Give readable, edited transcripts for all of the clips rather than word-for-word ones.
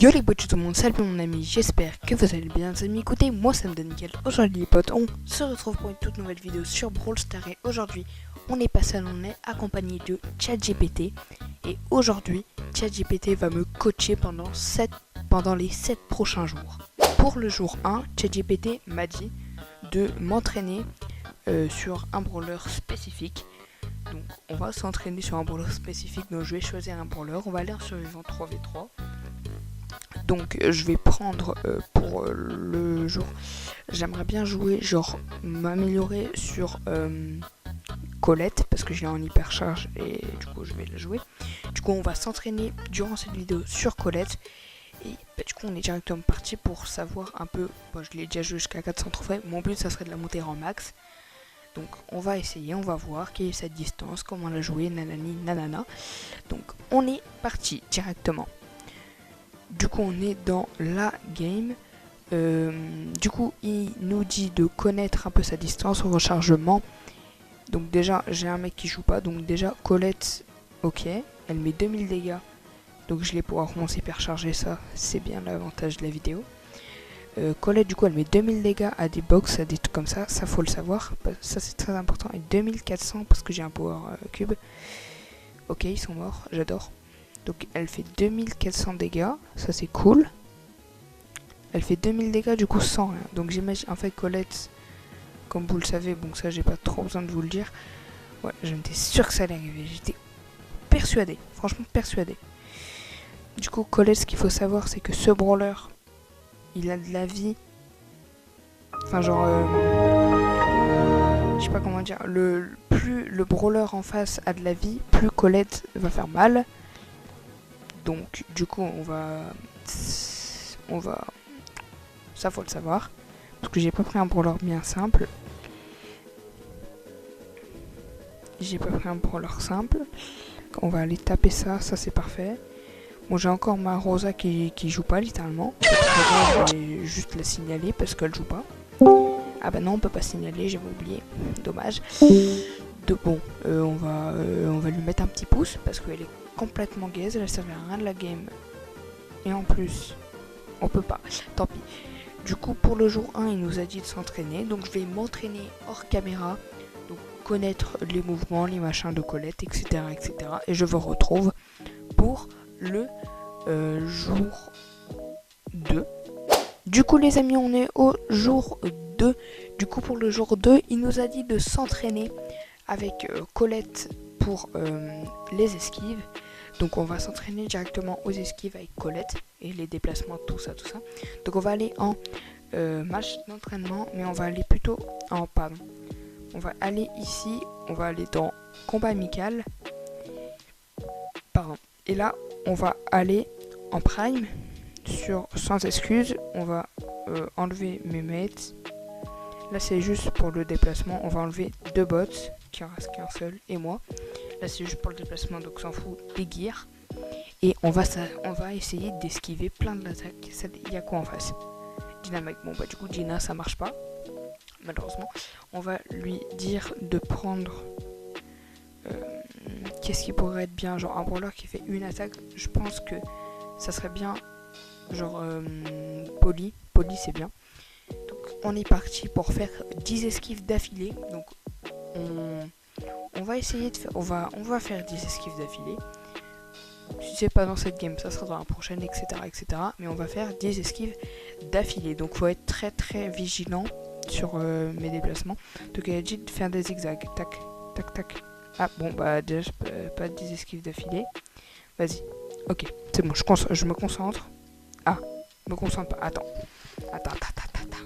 Yo les potes, tout le monde, salut mon ami, j'espère que vous allez bien les amis. Écoutez, moi ça me donne nickel. Aujourd'hui les potes, on se retrouve pour une toute nouvelle vidéo sur Brawl Stars. Et aujourd'hui, on n'est pas seul, on est accompagné de ChatGPT. Et aujourd'hui, ChatGPT va me coacher pendant les 7 prochains jours. Pour le jour 1, ChatGPT m'a dit de m'entraîner sur un brawler spécifique. Donc on va s'entraîner sur un brawler spécifique, donc je vais choisir un brawler, on va aller en survivant 3v3. Donc je vais prendre pour le jour, j'aimerais bien jouer, genre m'améliorer sur Colette, parce que je l'ai en hypercharge et du coup je vais la jouer. Du coup on va s'entraîner durant cette vidéo sur Colette. Et du coup on est directement parti pour savoir un peu, bon, je l'ai déjà joué jusqu'à 400 trophées, mon but ça serait de la monter en max. Donc on va essayer, on va voir quelle est sa distance, comment la jouer, nanani nanana. Donc on est parti directement. Du coup on est dans la game. Du coup il nous dit de connaître un peu sa distance au rechargement. Donc déjà j'ai un mec qui joue pas, donc déjà Colette, ok, elle met 2000 dégâts. Donc je vais pouvoir commencer à recharger ça, c'est bien l'avantage de la vidéo. Colette du coup elle met 2000 dégâts à des box, à des trucs comme ça faut le savoir, ça c'est très important. Et 2400 parce que j'ai un power cube. Ok, ils sont morts, j'adore. Donc elle fait 2400 dégâts, ça c'est cool. Elle fait 2000 dégâts du coup sans rien. Donc j'imagine, en fait Colette, comme vous le savez, bon ça j'ai pas trop besoin de vous le dire. Ouais, j'étais sûr que ça allait arriver, j'étais persuadé, franchement persuadé. Du coup Colette, ce qu'il faut savoir c'est que ce brawler, il a de la vie. Enfin genre, je sais pas comment dire, plus le brawler en face a de la vie, plus Colette va faire mal. Donc du coup on va, ça faut le savoir, parce que j'ai pas pris un brawler bien simple. J'ai pas pris un brawler simple. On va aller taper ça, ça c'est parfait. Bon j'ai encore ma Rosa qui joue pas littéralement. Je vais juste la signaler parce qu'elle joue pas. Ah bah non on peut pas signaler, j'avais oublié, dommage. Bon, on va lui mettre un petit pouce parce qu'elle est complètement gaze, elle servait à rien de la game. Et en plus, on peut pas, tant pis. Du coup pour le jour 1 il nous a dit de s'entraîner, donc je vais m'entraîner hors caméra, donc connaître les mouvements, les machins de Colette, etc. etc. Et je vous retrouve pour le jour 2. Du coup les amis on est au jour 2. Du coup pour le jour 2 il nous a dit de s'entraîner avec Colette pour les esquives. Donc on va s'entraîner directement aux esquives avec Colette et les déplacements, tout ça. Donc on va aller en match d'entraînement, mais on va aller plutôt en, pardon. On va aller ici, on va aller dans combat amical. Pardon. Et là on va aller en prime sur sans excuse. On va enlever mes mates. Là c'est juste pour le déplacement, on va enlever 2 bots, qui en reste qu'un seul, et moi. Là c'est juste pour le déplacement, donc s'en fout des gears. Et on va essayer d'esquiver plein d'attaques. Il y a quoi en face? Dynamite. Bon bah du coup Dina ça marche pas, malheureusement. On va lui dire de prendre... qu'est-ce qui pourrait être bien? Genre un brawler qui fait une attaque, je pense que ça serait bien. Genre Polly c'est bien. Donc on est parti pour faire 10 esquives d'affilée. Donc on va essayer de faire, on va faire 10 esquives d'affilée. Si c'est pas dans cette game, ça sera dans la prochaine, etc. Mais on va faire 10 esquives d'affilée. Donc faut être très très vigilant sur mes déplacements. Donc elle a dit de faire des zigzags. Tac, tac, tac. Ah bon bah déjà pas 10 esquives d'affilée. Vas-y. Ok, c'est bon, je me concentre. Ah, me concentre pas. Attends.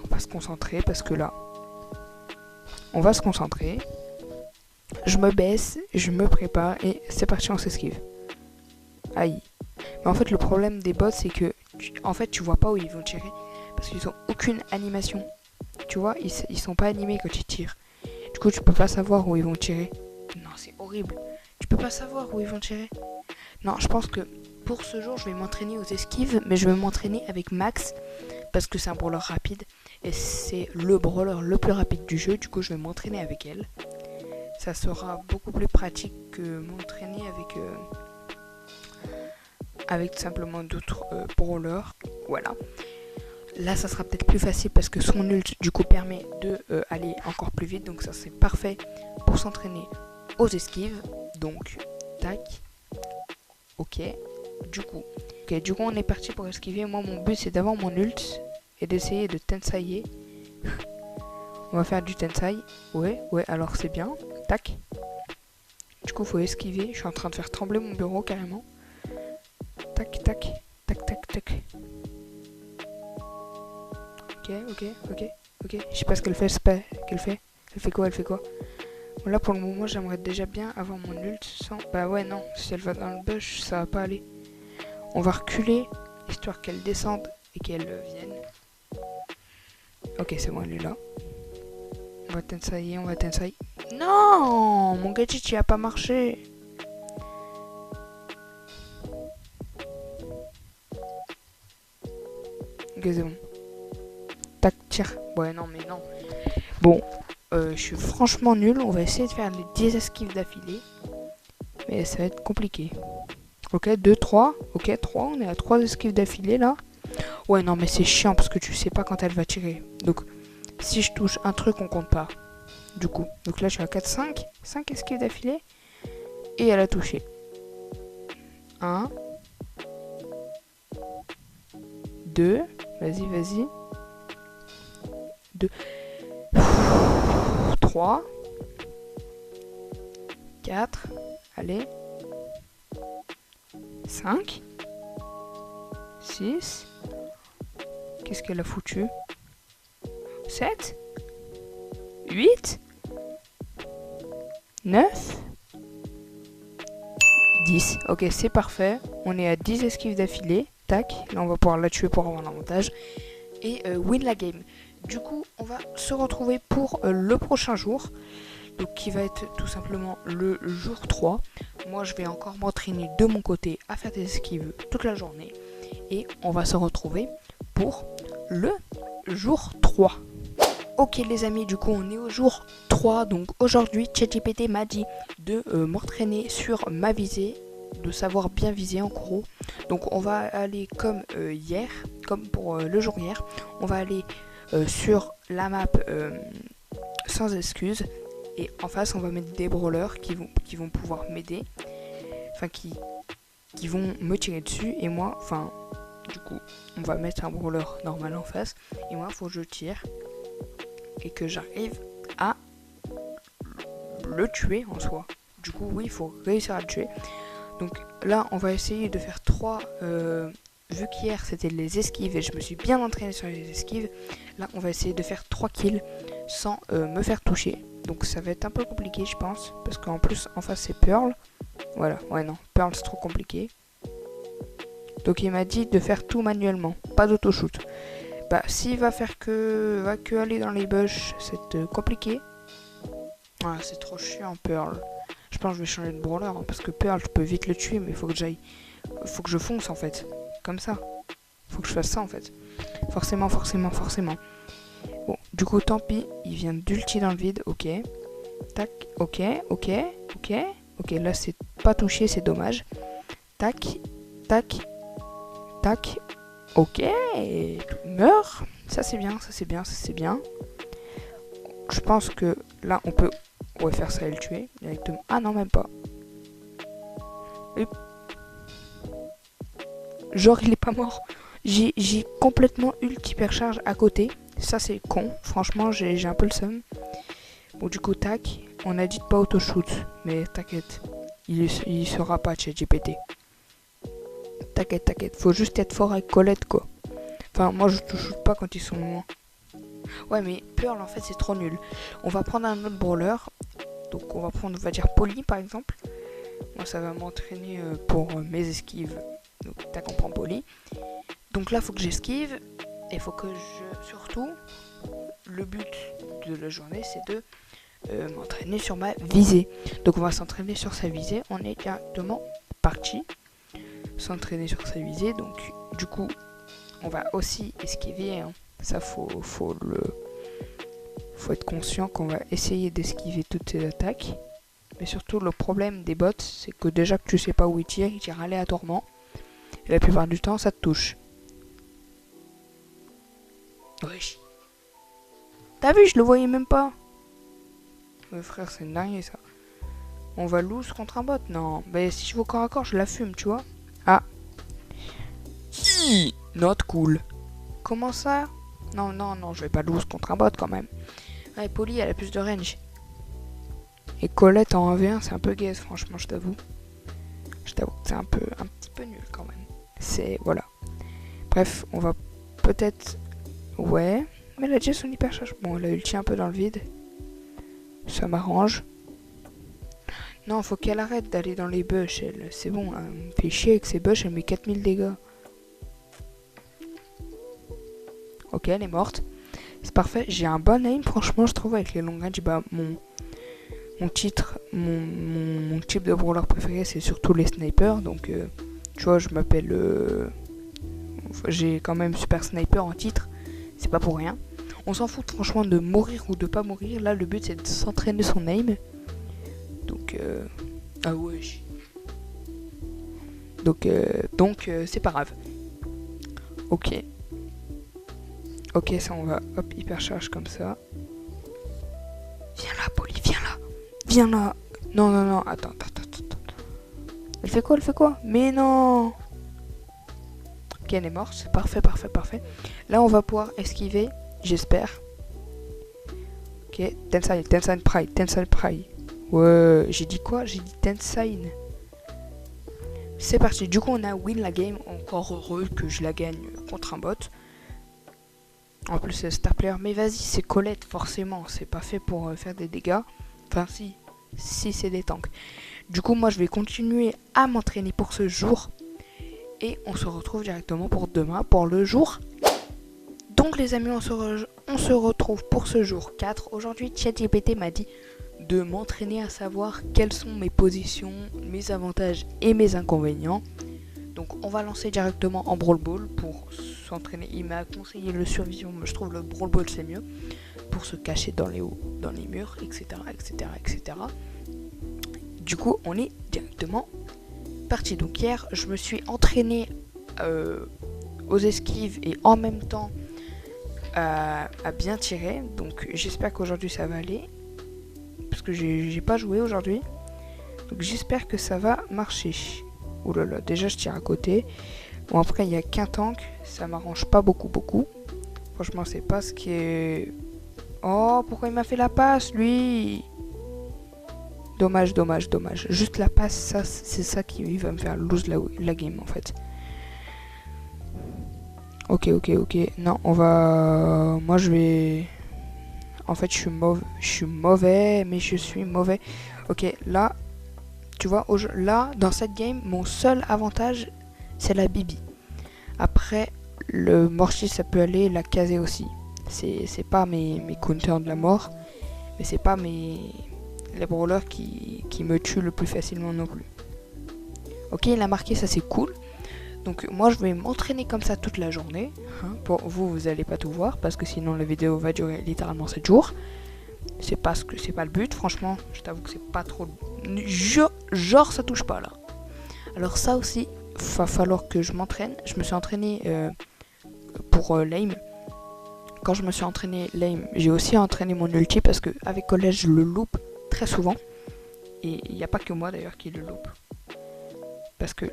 On va se concentrer parce que là, on va se concentrer. Je me baisse, je me prépare et c'est parti, on s'esquive. Aïe. Mais en fait, le problème des bots, c'est que tu vois pas où ils vont tirer parce qu'ils ont aucune animation. Tu vois, ils sont pas animés quand ils tirent. Du coup, tu peux pas savoir où ils vont tirer. Non, c'est horrible. Tu peux pas savoir où ils vont tirer. Non, je pense que pour ce jour, je vais m'entraîner aux esquives, mais je vais m'entraîner avec Max parce que c'est un brawler rapide et c'est le brawler le plus rapide du jeu. Du coup, je vais m'entraîner avec elle. Ça sera beaucoup plus pratique que m'entraîner avec simplement d'autres brawlers. Voilà. Là, ça sera peut-être plus facile parce que son ult, du coup, permet de aller encore plus vite. Donc ça, c'est parfait pour s'entraîner aux esquives. Donc, tac. Ok. Du coup, on est parti pour esquiver. Moi, mon but, c'est d'avoir mon ult et d'essayer de tensailler. On va faire du tensai. Ouais, alors c'est bien. Tac. Du coup, faut esquiver. Je suis en train de faire trembler mon bureau carrément. Tac, tac, tac, tac, tac. Ok. Je sais pas ce qu'elle fait, Elle fait quoi Bon, là, pour le moment, j'aimerais déjà bien avoir mon ult sans... Bah ouais, non. Si elle va dans le bush, ça va pas aller. On va reculer, histoire qu'elle descende et qu'elle vienne. Ok, c'est bon, elle est là. On va tensai. Non, mon gadget, il a pas marché. Ok, c'est bon. Tac, tire. Ouais, non, mais non. Bon, je suis franchement nul. On va essayer de faire les 10 esquives d'affilée. Mais ça va être compliqué. Ok, 2, 3. Ok, 3. On est à 3 esquives d'affilée, là. Ouais, non, mais c'est chiant parce que tu sais pas quand elle va tirer. Donc, si je touche un truc, on compte pas. Du coup. Donc là, je suis à 4, 5. 5 esquives d'affilée. Et elle a touché. 1. 2. Vas-y. 2. 3. 4. Allez. 5. 6. Qu'est-ce qu'elle a foutu? 7. 8. 9. 10. Ok, c'est parfait. On est à 10 esquives d'affilée. Tac. Là, on va pouvoir la tuer pour avoir l'avantage. Et win la game. Du coup, on va se retrouver pour le prochain jour. Donc, qui va être tout simplement le jour 3. Moi, je vais encore m'entraîner de mon côté à faire des esquives toute la journée. Et on va se retrouver pour le jour 3. Ok les amis, du coup on est au jour 3, donc aujourd'hui ChatGPT m'a dit de m'entraîner sur ma visée, de savoir bien viser en gros. Donc on va aller comme hier, comme pour le jour hier, on va aller sur la map sans excuse. Et en face on va mettre des brawlers qui vont pouvoir m'aider, enfin qui vont me tirer dessus et moi, enfin du coup on va mettre un brawler normal en face et moi il faut que je tire et que j'arrive à le tuer en soi. Du coup oui, il faut réussir à le tuer. Donc là on va essayer de faire 3 vu qu'hier c'était les esquives et je me suis bien entraîné sur les esquives. Là on va essayer de faire 3 kills sans me faire toucher. Donc ça va être un peu compliqué je pense, parce qu'en plus en face c'est Pearl. Voilà, ouais non, Pearl c'est trop compliqué. Donc il m'a dit de faire tout manuellement, pas d'auto-shoot. Bah s'il va que aller dans les bush, c'est compliqué. Ah, c'est trop chiant Pearl. Je pense que je vais changer de brawler hein, parce que Pearl je peux vite le tuer, mais il faut que je fonce en fait. Comme ça. Faut que je fasse ça en fait. Forcément. Bon, du coup tant pis, il vient d'ulti dans le vide, ok. Tac, ok, là c'est pas touché, c'est dommage. Tac, ok, meurt. Ça c'est bien. Je pense que là on peut faire ça et le tuer directement. Ah non, même pas. Et... genre il est pas mort. J'ai complètement ulti hypercharge à côté. Ça c'est con. Franchement j'ai un peu le seum. Bon du coup tac. On a dit de pas auto-shoot. Mais t'inquiète. Il sera pas ChatGPT. T'inquiète. Faut juste être fort avec Colette quoi. Enfin moi je te shoot pas quand ils sont loin. Ouais mais Pearl en fait c'est trop nul. On va prendre un autre brawler. Donc on va prendre, on va dire Polly par exemple. Moi ça va m'entraîner pour mes esquives. Donc tac on prend Polly. Donc là faut que j'esquive. Et faut que surtout, le but de la journée c'est de m'entraîner sur ma visée. Donc on va s'entraîner sur sa visée. On est directement parti. S'entraîner sur sa visée. Donc du coup on va aussi esquiver. Hein. Ça faut être conscient qu'on va essayer d'esquiver toutes ces attaques. Mais surtout le problème des bots c'est que déjà que tu sais pas où ils tirent aléatoirement. Et la plupart du temps, ça te touche. Wesh. T'as vu, je le voyais même pas. Frère, c'est une dinguerie ça. On va lose contre un bot? Non. Bah si je vais au corps à corps, je la fume, tu vois. Ah. Hi, not cool. Comment ça? Non, non, non, je vais pas lose contre un bot quand même. Ouais, Polly, elle a plus de range. Et Colette en 1v1, c'est un peu gaze, franchement, je t'avoue. Je t'avoue que c'est un petit peu nul quand même. C'est, voilà. Bref, on va peut-être... Ouais. Mais elle a déjà son hyper charge. Bon, elle a ulti un peu dans le vide. Ça m'arrange. Non, faut qu'elle arrête d'aller dans les bush. C'est bon, elle me fait chier avec ses bush, elle met 4000 dégâts. Ok, elle est morte. C'est parfait. J'ai un bon aim, franchement, je trouve, avec les long range. Bah, mon titre, mon type de brawler préféré, c'est surtout les snipers. Donc, tu vois, je m'appelle... j'ai quand même super sniper en titre. C'est pas pour rien. On s'en fout franchement de mourir ou de pas mourir. Là, le but, c'est de s'entraîner son aim. Donc, ah ouais. Donc, c'est pas grave. Ok. Ok, ça, on va, hop, hyper charge comme ça. Viens là, Polly, viens là. Viens là. Non, non, non, attends. Elle fait quoi, Mais non. Ok, elle est morte. Parfait. Là, on va pouvoir esquiver, j'espère. Ok, Tensine Pride. Ouais, j'ai dit quoi? J'ai dit Tensine. C'est parti. Du coup, on a win la game. Encore heureux que je la gagne contre un bot. En plus, c'est star player. Mais vas-y, c'est Colette, forcément. C'est pas fait pour faire des dégâts. Enfin, si c'est des tanks. Du coup, moi, je vais continuer à m'entraîner pour ce jour. Et on se retrouve directement pour demain, pour le jour. Donc, les amis, on se retrouve pour ce jour 4. Aujourd'hui, ChatGPT m'a dit de m'entraîner à savoir quelles sont mes positions, mes avantages et mes inconvénients. Donc on va lancer directement en Brawl Ball pour s'entraîner. Il m'a conseillé le survision, mais je trouve le Brawl Ball c'est mieux. Pour se cacher dans les murs, etc. Du coup on est directement parti. Donc hier je me suis entraîné aux esquives et en même temps à bien tirer. Donc j'espère qu'aujourd'hui ça va aller. Parce que j'ai pas joué aujourd'hui. Donc j'espère que ça va marcher. Ouh là là, déjà je tire à côté. Bon après il n'y a qu'un tank. Ça m'arrange pas beaucoup. Franchement c'est pas ce qui est... Oh pourquoi il m'a fait la passe lui? Dommage. Juste la passe, ça c'est ça qui va me faire lose la game en fait. Ok. Non on va... Moi je vais... En fait, je suis mauvais, mais je suis mauvais. Ok, là, tu vois, là, dans cette game, mon seul avantage, c'est la Bibi. Après, le Mortis, ça peut aller, la caser aussi. C'est pas mes counters de la mort, mais c'est pas les brawlers qui me tuent le plus facilement non plus. Ok, il a marqué, ça c'est cool. Donc moi je vais m'entraîner comme ça toute la journée. Pour vous allez pas tout voir parce que sinon la vidéo va durer littéralement 7 jours. C'est pas le but, franchement, je t'avoue que c'est pas trop... Genre ça touche pas là. Alors ça aussi, va falloir que je m'entraîne. Je me suis entraîné pour l'aim. Quand je me suis entraîné l'aim, j'ai aussi entraîné mon ulti parce que avec collège je le loupe très souvent. Et il n'y a pas que moi d'ailleurs qui le loupe. Parce que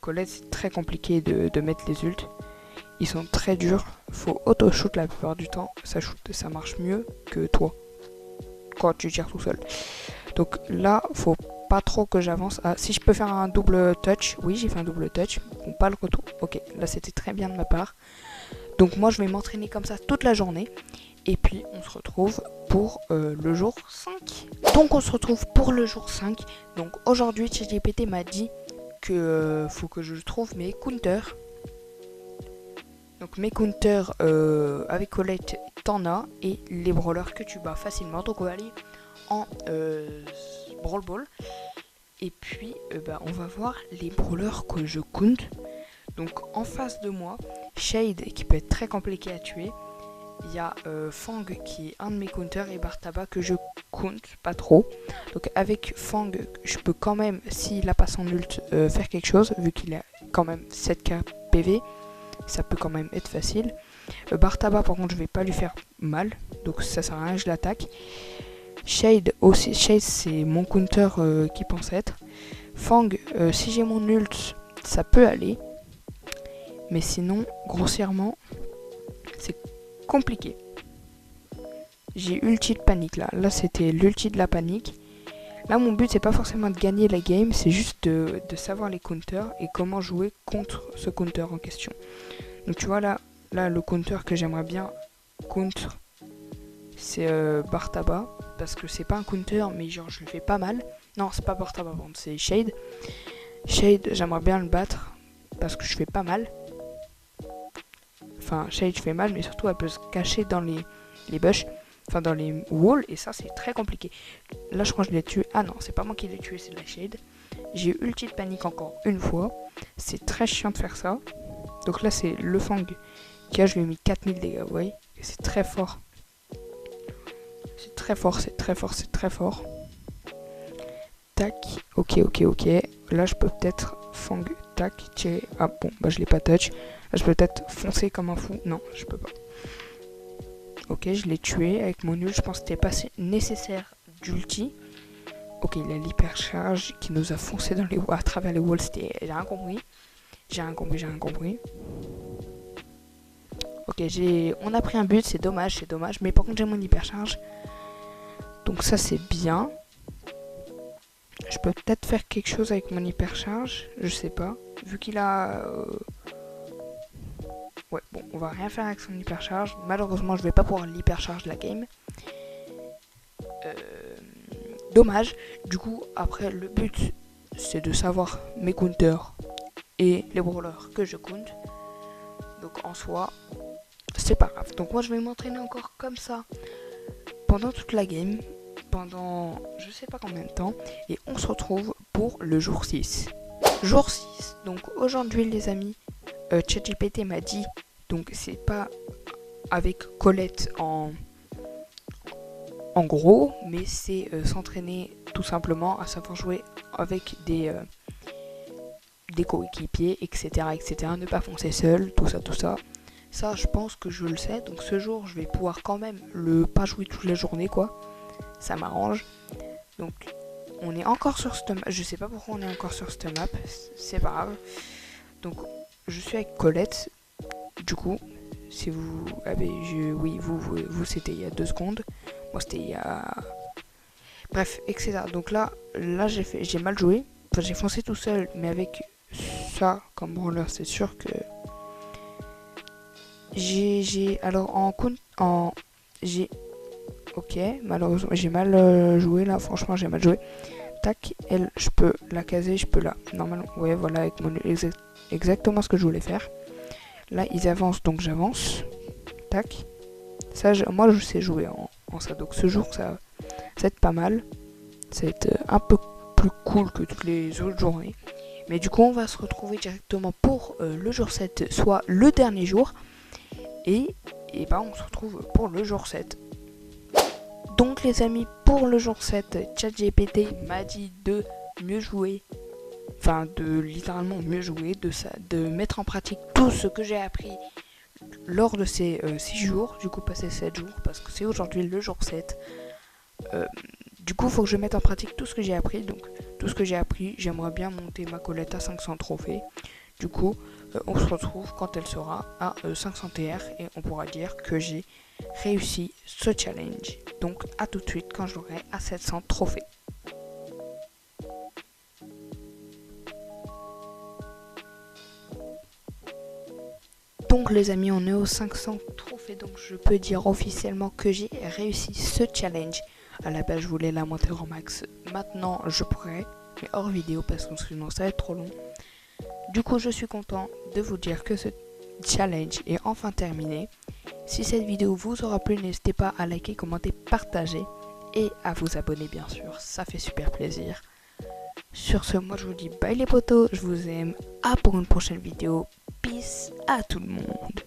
Colette c'est très compliqué de mettre les ults. Ils sont très durs. Faut auto-shoot la plupart du temps. Ça marche mieux que toi. Quand tu tires tout seul. Donc là, faut pas trop que j'avance. Ah, si je peux faire un double touch. Oui, j'ai fait un double touch. Bon, pas le retour. Ok, là c'était très bien de ma part. Donc moi je vais m'entraîner comme ça toute la journée. Et puis on se retrouve pour le jour 5. Donc on se retrouve pour le jour 5. Donc aujourd'hui ChatGPT m'a dit que faut que je trouve mes counters. Donc mes counters avec Colette, t'en as. Et les brawlers que tu bats facilement. Donc on va aller en Brawl Ball. Et puis on va voir les brawlers que je count. Donc en face de moi, Shade qui peut être très compliqué à tuer. Il y a Fang qui est un de mes counters et Bartaba que je count pas trop. Donc avec Fang, je peux quand même, s'il a pas son ult, faire quelque chose vu qu'il quand même 7k PV, ça peut quand même être facile. Barre tabac par contre je vais pas lui faire mal, donc ça sert à rien, je l'attaque. Shade aussi, Shade c'est mon counter qui pense être. Fang, si j'ai mon ult, ça peut aller. Mais sinon, grossièrement, c'est compliqué. J'ai ulti de panique là. Là c'était l'ulti de la panique. Là mon but c'est pas forcément de gagner la game, c'est juste de savoir les counters et comment jouer contre ce counter en question. Donc tu vois là le counter que j'aimerais bien contre, c'est barre tabac. Parce que c'est pas un counter mais genre je le fais pas mal. Non c'est pas barre tabac, c'est Shade. Shade j'aimerais bien le battre parce que je fais pas mal. Enfin Shade je fais mal mais surtout elle peut se cacher dans les bush. Enfin dans les walls et ça c'est très compliqué. Là je crois que je l'ai tué. Ah non c'est pas moi qui l'ai tué, c'est la Shade. J'ai ulti de panique encore une fois. C'est très chiant de faire ça. Donc là c'est le Fang qui a, je lui ai mis 4000 dégâts, vous voyez. C'est très fort. C'est très fort, c'est très fort, c'est très fort. Tac, ok. Là je peux peut-être Fang, tac, tirer. Ah bon, bah je l'ai pas touch. Là je peux peut-être foncer comme un fou. Non, je peux pas. Ok, je l'ai tué avec mon ult. Je pense que c'était pas nécessaire d'ulti. Ok, il a l'hypercharge qui nous a foncé dans les à travers les walls. J'ai rien compris. Ok, on a pris un but, c'est dommage. Mais par contre, j'ai mon hypercharge. Donc ça, c'est bien. Je peux peut-être faire quelque chose avec mon hypercharge. Je sais pas. Vu qu'il a... Ouais, bon, on va rien faire avec son hypercharge. Malheureusement, je vais pas pouvoir l'hypercharge la game. Dommage. Du coup, après, le but, c'est de savoir mes counters et les brawlers que je compte. Donc, en soi, c'est pas grave. Donc, moi, je vais m'entraîner encore comme ça pendant toute la game. Pendant je sais pas combien de temps. Et on se retrouve pour le jour 6. Jour 6. Donc, aujourd'hui, les amis, ChatGPT m'a dit, donc c'est pas avec Colette en gros, mais c'est s'entraîner tout simplement à savoir jouer avec des coéquipiers, etc., ne pas foncer seul, tout ça. Ça, je pense que je le sais. Donc ce jour, je vais pouvoir quand même pas jouer toute la journée, quoi. Ça m'arrange. Donc on est encore sur cette map. Je sais pas pourquoi on est encore sur cette map. C'est pas grave. Donc je suis avec Colette. Du coup, si vous avez... oui, vous c'était il y a 2 secondes. Moi c'était il y a... Bref, etc. Donc là j'ai mal joué. Enfin j'ai foncé tout seul. Mais avec ça comme brawler, c'est sûr que... Alors j'ai... Ok, malheureusement j'ai mal joué là. Franchement j'ai mal joué. Tac, elle, je peux la caser, je peux la... Normalement, ouais, voilà, avec mon... exactement ce que je voulais faire. Là, ils avancent, donc j'avance. Tac. Ça, moi, je sais jouer en ça. Donc, ce jour, ça va être pas mal. Ça va être un peu plus cool que toutes les autres journées. Mais du coup, on va se retrouver directement pour le jour 7, soit le dernier jour. Et bah, on se retrouve pour le jour 7. Donc, les amis, pour le jour 7, ChatGPT m'a dit de mieux jouer. Enfin, de littéralement mieux jouer, de mettre en pratique tout ce que j'ai appris lors de ces 6 jours, du coup passer 7 jours, parce que c'est aujourd'hui le jour 7. Du coup, il faut que je mette en pratique tout ce que j'ai appris. Donc, tout ce que j'ai appris, j'aimerais bien monter ma Colette à 500 trophées. Du coup, on se retrouve quand elle sera à 500 TR et on pourra dire que j'ai réussi ce challenge. Donc, à tout de suite quand j'aurai à 700 trophées. Donc les amis, on est aux 500 trophées, donc je peux dire officiellement que j'ai réussi ce challenge. À la base je voulais la monter en max, maintenant je pourrais, mais hors vidéo parce que sinon ça va être trop long. Du coup je suis content de vous dire que ce challenge est enfin terminé. Si cette vidéo vous aura plu, n'hésitez pas à liker, commenter, partager et à vous abonner bien sûr, ça fait super plaisir. Sur ce, moi je vous dis bye les potos, je vous aime, à pour une prochaine vidéo. Peace à tout le monde.